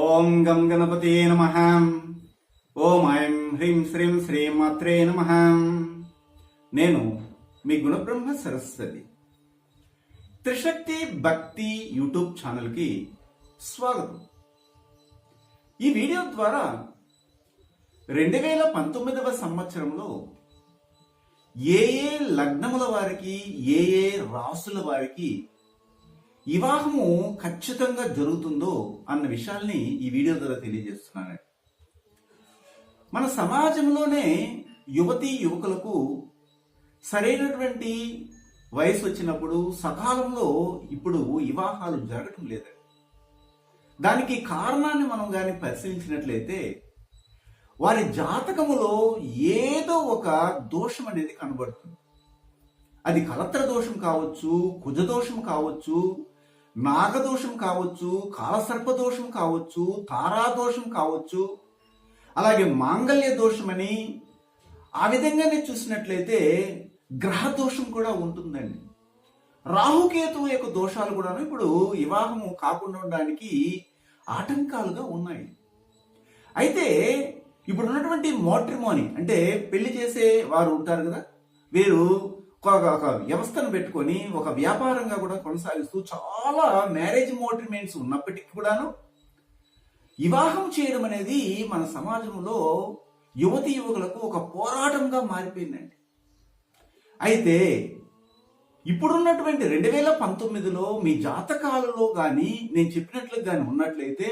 ఓం గం గణపతే నమః. ఓం ఐం హ్రీం శ్రీం శ్రీం మాత్రే నమః. నేను మీ గుణబ్రహ్మ సరస్వతి. త్రిశక్తి భక్తి యూట్యూబ్ ఛానల్కి స్వాగతం. ఈ వీడియో ద్వారా 2019వ సంవత్సరంలో ఏ ఏ లగ్నముల వారికి, ఏ ఏ రాసుల వారికి వివాహము ఖచ్చితంగా జరుగుతుందో అన్న విషయాల్ని ఈ వీడియో ద్వారా తెలియజేస్తున్నాను. మన సమాజంలోనే యువతీ యువకులకు సరైనటువంటి వయసు వచ్చినప్పుడు సకాలంలో ఇప్పుడు వివాహాలు జరగటం లేదండి. దానికి కారణాన్ని మనం కానీ పరిశీలించినట్లయితే వారి జాతకములో ఏదో ఒక దోషం అనేది కనబడుతుంది. అది కలత్ర దోషం కావచ్చు, కుజదోషం కావచ్చు, నాగదోషం కావచ్చు, కాలసర్పదోషం కావచ్చు, తారాదోషం కావచ్చు, అలాగే మాంగళ్య దోషమని ఆ విధంగానే చూసినట్లయితే గ్రహ దోషం కూడా ఉంటుందండి. రాహుకేతువు యొక్క దోషాలు కూడాను ఇప్పుడు వివాహము కాకుండా ఉండడానికి ఆటంకాలుగా ఉన్నాయి. అయితే ఇప్పుడు ఉన్నటువంటి మోట్రిమోని అంటే పెళ్లి చేసే వారు ఉంటారు కదా, వీరు ఒక వ్యవస్థను పెట్టుకొని ఒక వ్యాపారంగా కూడా కొనసాగిస్తూ చాలా మ్యారేజ్ మోట్రిమెంట్స్ ఉన్నప్పటికీ కూడాను వివాహం చేయడం అనేది మన సమాజంలో యువతి యువకులకు ఒక పోరాటంగా మారిపోయిందండి. అయితే ఇప్పుడున్నటువంటి 2019లో మీ జాతకాలలో కానీ నేను చెప్పినట్లు కానీ ఉన్నట్లయితే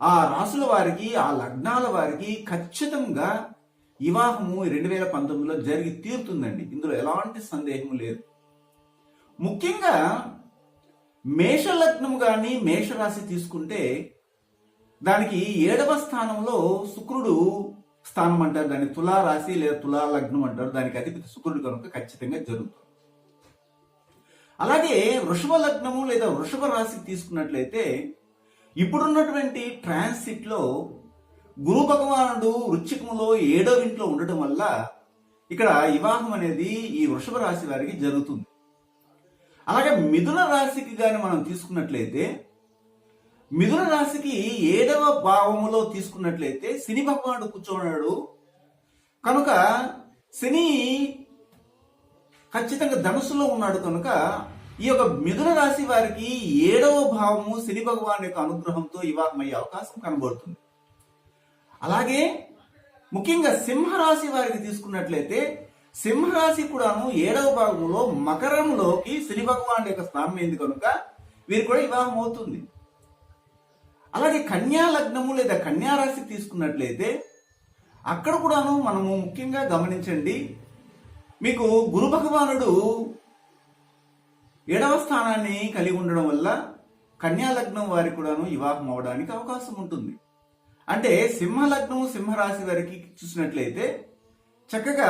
ఆ రాసుల వారికి, ఆ లగ్నాల వారికి ఖచ్చితంగా వివాహము 2019లో జరిగి తీరుతుందండి. ఇందులో ఎలాంటి సందేహం లేదు. ముఖ్యంగా మేష లగ్నము కానీ మేషరాశి తీసుకుంటే దానికి 7వ స్థానంలో శుక్రుడు స్థానం అంటారు. దాన్ని తులారాశి లేదా తులా లగ్నం అంటారు. దానికి అధిపతి శుక్రుడు కనుక ఖచ్చితంగా జరుగుతుంది. అలాగే వృషభ లగ్నము లేదా వృషభ రాశి తీసుకున్నట్లయితే ఇప్పుడున్నటువంటి ట్రాన్సిట్ లో గురు భగవానుడు వృశ్చికములో 7వ ఇంట్లో ఉండటం వల్ల ఇక్కడ వివాహం అనేది ఈ వృషభ రాశి వారికి జరుగుతుంది. అలాగే మిథున రాశికి గాని మనం తీసుకున్నట్లయితే మిథున రాశికి 7వ భావములో తీసుకున్నట్లయితే శని భగవానుడు కూర్చోన్నాడు కనుక శని ఖచ్చితంగా ధనుసులో ఉన్నాడు కనుక ఈ యొక్క మిథున రాశి వారికి 7వ భావము శని భగవాన్ యొక్క అనుగ్రహంతో వివాహం అయ్యే అవకాశం కనబడుతుంది. అలాగే ముఖ్యంగా సింహరాశి వారికి తీసుకున్నట్లయితే సింహరాశి కూడాను 7వ భాగంలో మకరంలోకి శని భగవాన్ యొక్క స్థానం అయింది కనుక వీరికి కూడా వివాహం అవుతుంది. అలాగే కన్యా లగ్నము లేదా కన్యా రాశి తీసుకున్నట్లయితే అక్కడ కూడాను మనము ముఖ్యంగా గమనించండి, మీకు గురు భగవానుడు 7వ స్థానాన్ని కలిగి ఉండడం వల్ల కన్యా లగ్నం వారికి కూడాను వివాహం అవడానికి అవకాశం ఉంటుంది. అంటే సింహ లగ్నము సింహరాశి వారికి చూసినట్లయితే చక్కగా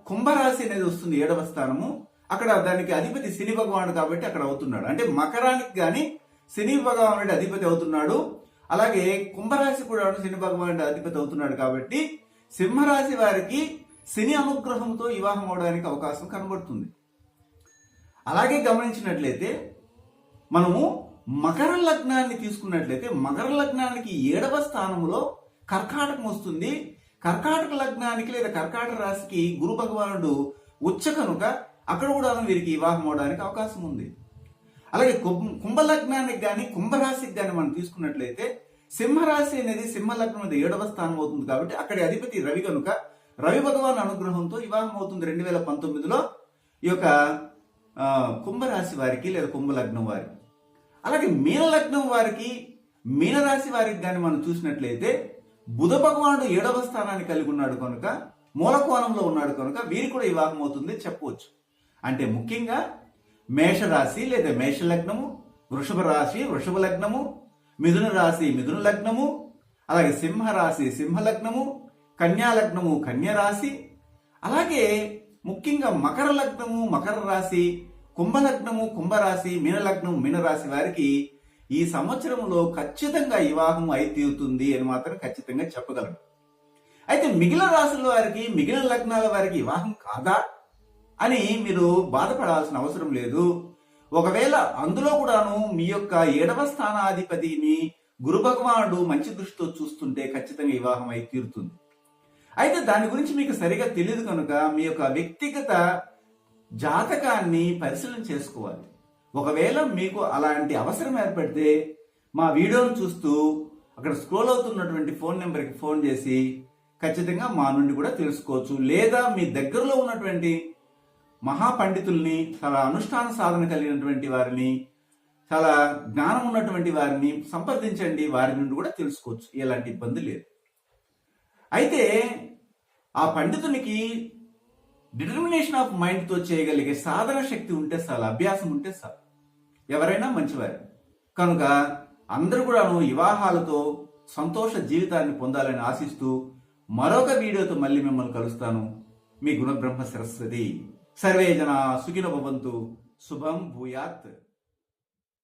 కుంభరాశి అనేది వస్తుంది 7వ స్థానము. అక్కడ దానికి అధిపతి శని భగవానుడు కాబట్టి అక్కడ అవుతున్నాడు. అంటే మకరానికి గాని శని భగవానుడి అధిపతి అవుతున్నాడు. అలాగే కుంభరాశి కూడా శని భగవానుడి అధిపతి అవుతున్నాడు కాబట్టి సింహరాశి వారికి శని అనుగ్రహంతో వివాహం అవడానికి అవకాశం కనబడుతుంది. అలాగే గమనించినట్లయితే మనము మకర లగ్నాన్ని తీసుకున్నట్లయితే మకర లగ్నానికి 7వ స్థానంలో కర్కాటకం వస్తుంది. కర్కాటక లగ్నానికి లేదా కర్కాటక రాశికి గురు భగవానుడు ఉచ్చ కనుక అక్కడ కూడా వీరికి వివాహం అవడానికి అవకాశం ఉంది. అలాగే కుంభ లగ్నానికి కానీ కుంభరాశికి కానీ మనం తీసుకున్నట్లయితే సింహరాశి అనేది సింహ లగ్నం 7వ స్థానం అవుతుంది కాబట్టి అక్కడి అధిపతి రవి కనుక రవి భగవాన్ అనుగ్రహంతో వివాహం అవుతుంది 2019లో ఈ యొక్క కుంభరాశి వారికి లేదా కుంభ లగ్నం వారికి. అలాగే మీన లగ్నం వారికి, మీనరాశి వారికి కానీ మనం చూసినట్లయితే బుధ భగవానుడు 7వ స్థానాన్ని కలిగి ఉన్నాడు కనుక మూలకోణంలో ఉన్నాడు కనుక వీరికి కూడా వివాహం అవుతుంది చెప్పవచ్చు. అంటే ముఖ్యంగా మేషరాశి లేదా మేష లగ్నము, వృషభ రాశి వృషభ లగ్నము, మిథున రాశి మిథున లగ్నము, అలాగే సింహరాశి సింహ లగ్నము, కన్యా లగ్నము కన్యా రాశి, అలాగే ముఖ్యంగా మకర లగ్నము మకర రాశి, కుంభలగ్నము కుంభరాశి, మీనలగ్నం మీనరాశి వారికి ఈ సంవత్సరంలో ఖచ్చితంగా వివాహం అయి తీరుతుంది అని మాత్రం ఖచ్చితంగా చెప్పగలను. అయితే మిగిలిన రాశుల వారికి మిగిలిన లగ్నాల వారికి వివాహం కాదా అని మీరు బాధపడాల్సిన అవసరం లేదు. ఒకవేళ అందులో కూడాను మీ యొక్క 7వ స్థానాధిపతిని గురు భగవానుడు మంచి దృష్టితో చూస్తుంటే ఖచ్చితంగా వివాహం అయి తీరుతుంది. అయితే దాని గురించి మీకు సరిగా తెలియదు కనుక మీ యొక్క వ్యక్తిగత జాతకాన్ని పరిశీలన చేసుకోవాలి. ఒకవేళ మీకు అలాంటి అవసరం ఏర్పడితే మా వీడియోను చూస్తూ అక్కడ స్క్రోల్ అవుతున్నటువంటి ఫోన్ నెంబర్కి ఫోన్ చేసి ఖచ్చితంగా మా నుండి కూడా తెలుసుకోవచ్చు. లేదా మీ దగ్గరలో ఉన్నటువంటి మహాపండితుల్ని, చాలా అనుష్ఠాన సాధన కలిగినటువంటి వారిని, చాలా జ్ఞానం ఉన్నటువంటి వారిని సంప్రదించండి. వారి నుండి కూడా తెలుసుకోవచ్చు. ఎలాంటి ఇబ్బంది లేదు. అయితే ఆ పండితునికి డిటర్మినేషన్ ఆఫ్ మైండ్తో చేయగలిగే సాధన శక్తి ఉంటే చాలు, అభ్యాసం ఉంటే చాలు, ఎవరైనా మంచివారు. కనుక అందరూ కూడాను వివాహాలతో సంతోష జీవితాన్ని పొందాలని ఆశిస్తూ మరొక వీడియోతో మళ్ళీ మిమ్మల్ని కలుస్తాను. మీ గుణబ్రహ్మ సరస్వతి. సర్వే జనా సుఖినో భవంతు. శుభం భూయాత్.